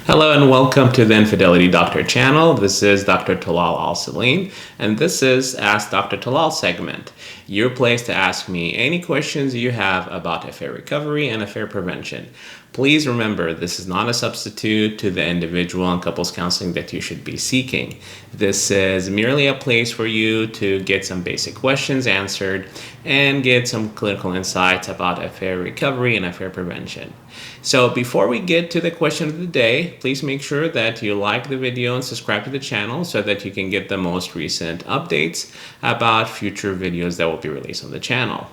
Hello and welcome to the Infidelity Doctor channel. This is Dr. Talal Al-Salim, and this is Ask Dr. Talal segment, your place to ask me any questions you have about affair recovery and affair prevention. Please remember, this is not a substitute to the individual and couples counseling that you should be seeking. This is merely a place for you to get some basic questions answered and get some clinical insights about affair recovery and affair prevention. So before we get to the question of the day, please make sure that you like the video and subscribe to the channel so that you can get the most recent updates about future videos that will be released on the channel.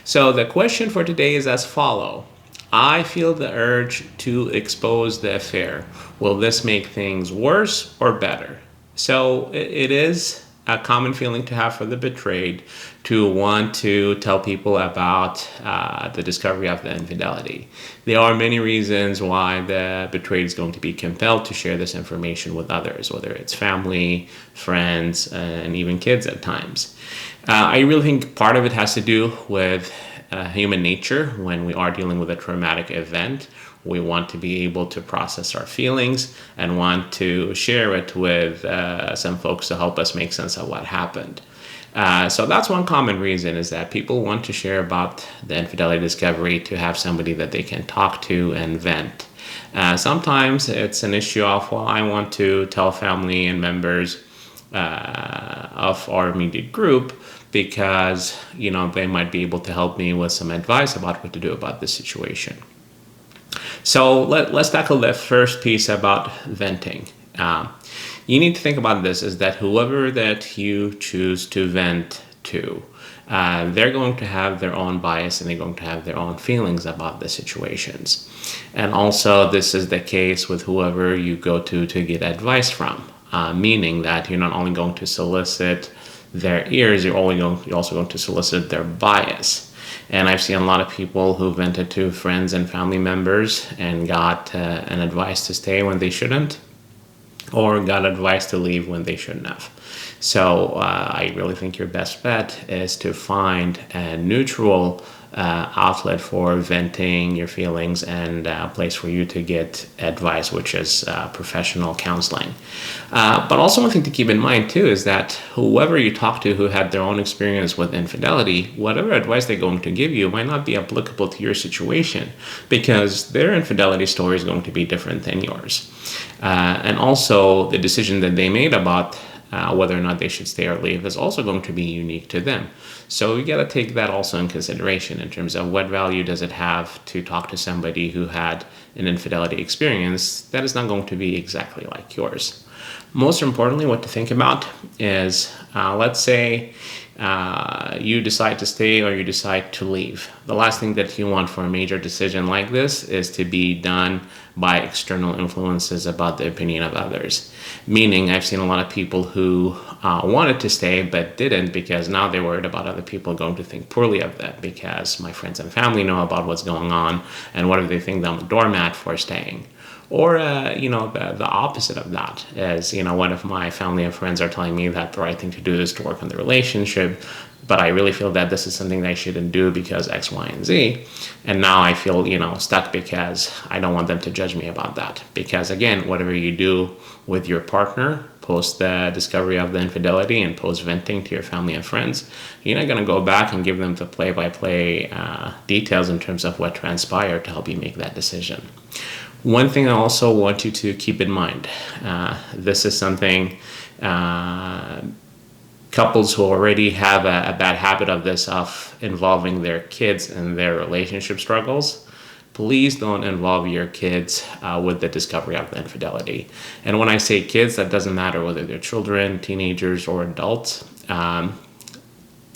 So the question for today is as follows. I feel the urge to expose the affair. Will this make things worse or better? So it is a common feeling to have for the betrayed to want to tell people about the discovery of the infidelity. There are many reasons why the betrayed is going to be compelled to share this information with others, whether it's family, friends, and even kids at times. I really think part of it has to do with human nature. When we are dealing with a traumatic event, we want to be able to process our feelings and want to share it with some folks to help us make sense of what happened. So that's one common reason, is that people want to share about the infidelity discovery to have somebody that they can talk to and vent. Sometimes it's an issue of, well, I want to tell family and members of our immediate group because, they might be able to help me with some advice about what to do about this situation. So let's tackle the first piece about venting. You need to think about this, is that whoever that you choose to vent to, they're going to have their own bias and they're going to have their own feelings about the situations. And also this is the case with whoever you go to get advice from, meaning that you're not only going to solicit their ears, you're also going to solicit their bias. And I've seen a lot of people who vented to friends and family members and got an advice to stay when they shouldn't, or got advice to leave when they shouldn't have. So I really think your best bet is to find a neutral outlet for venting your feelings and a place for you to get advice, which is professional counseling. But also one thing to keep in mind too is that whoever you talk to who had their own experience with infidelity, whatever advice they're going to give you might not be applicable to your situation, because their infidelity story is going to be different than yours. And also the decision that they made about whether or not they should stay or leave is also going to be unique to them. So you got to take that also in consideration in terms of what value does it have to talk to somebody who had an infidelity experience that is not going to be exactly like yours. Most importantly, what to think about is, let's say you decide to stay or you decide to leave. The last thing that you want for a major decision like this is to be done by external influences about the opinion of others. Meaning, I've seen a lot of people who wanted to stay but didn't, because now they're worried about other people going to think poorly of them, because my friends and family know about what's going on, and what if they think that I'm a doormat for staying? Or, the opposite of that is, one of my family and friends are telling me that the right thing to do is to work on the relationship, but I really feel that this is something that I shouldn't do because X, Y, and Z. And now I feel, stuck because I don't want them to judge me about that. Because again, whatever you do with your partner post the discovery of the infidelity and post venting to your family and friends, you're not going to go back and give them the play-by-play details in terms of what transpired to help you make that decision. One thing I also want you to keep in mind, this is something couples who already have a bad habit of this, of involving their kids in their relationship struggles, please don't involve your kids with the discovery of the infidelity. And when I say kids, that doesn't matter whether they're children, teenagers, or adults.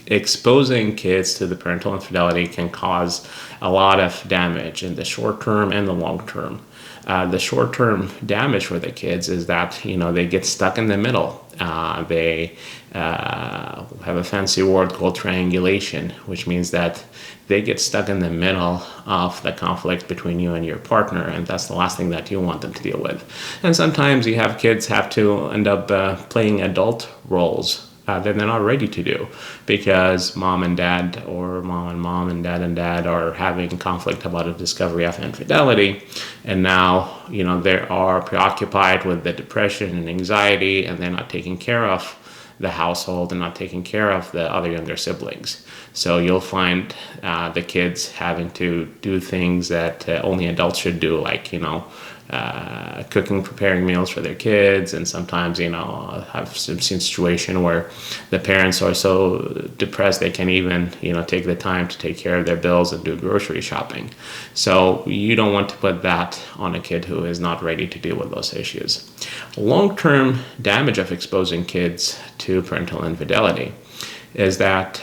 Exposing kids to the parental infidelity can cause a lot of damage in the short term and the long term. The short-term damage for the kids is that, they get stuck in the middle. They have a fancy word called triangulation, which means that they get stuck in the middle of the conflict between you and your partner, and that's the last thing that you want them to deal with. And sometimes you have kids have to end up playing adult roles that they're not ready to do, because mom and dad, or mom and mom and dad are having conflict about a discovery of infidelity, and now they are preoccupied with the depression and anxiety, and they're not taking care of the household and not taking care of the other younger siblings. So you'll find the kids having to do things that only adults should do, like cooking, preparing meals for their kids, and sometimes I've seen situation where the parents are so depressed they can't even take the time to take care of their bills and do grocery shopping. So you don't want to put that on a kid who is not ready to deal with those issues. Long-term damage of exposing kids to parental infidelity is that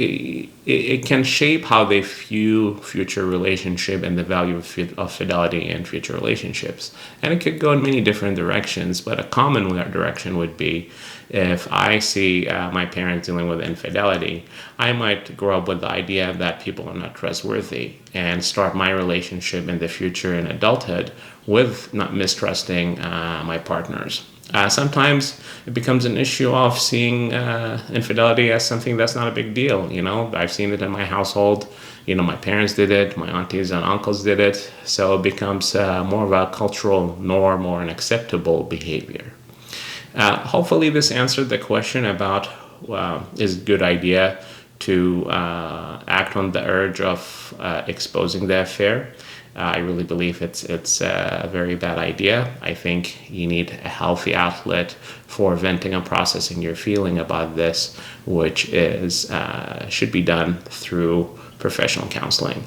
it can shape how they view future relationship and the value of fidelity in future relationships. And it could go in many different directions, but a common direction would be, if I see my parents dealing with infidelity, I might grow up with the idea that people are not trustworthy and start my relationship in the future in adulthood with not mistrusting my partners. Sometimes it becomes an issue of seeing infidelity as something that's not a big deal. I've seen it in my household. My parents did it, my aunties and uncles did it. So it becomes more of a cultural norm or an acceptable behavior. Hopefully this answered the question about is it a good idea to act on the urge of exposing the affair. I really believe it's a very bad idea. I think you need a healthy outlet for venting and processing your feeling about this, which is should be done through professional counseling.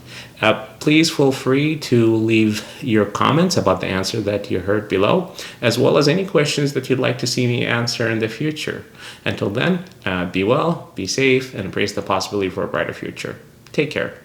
Please feel free to leave your comments about the answer that you heard below, as well as any questions that you'd like to see me answer in the future. Until then, be well, be safe, and embrace the possibility for a brighter future. Take care.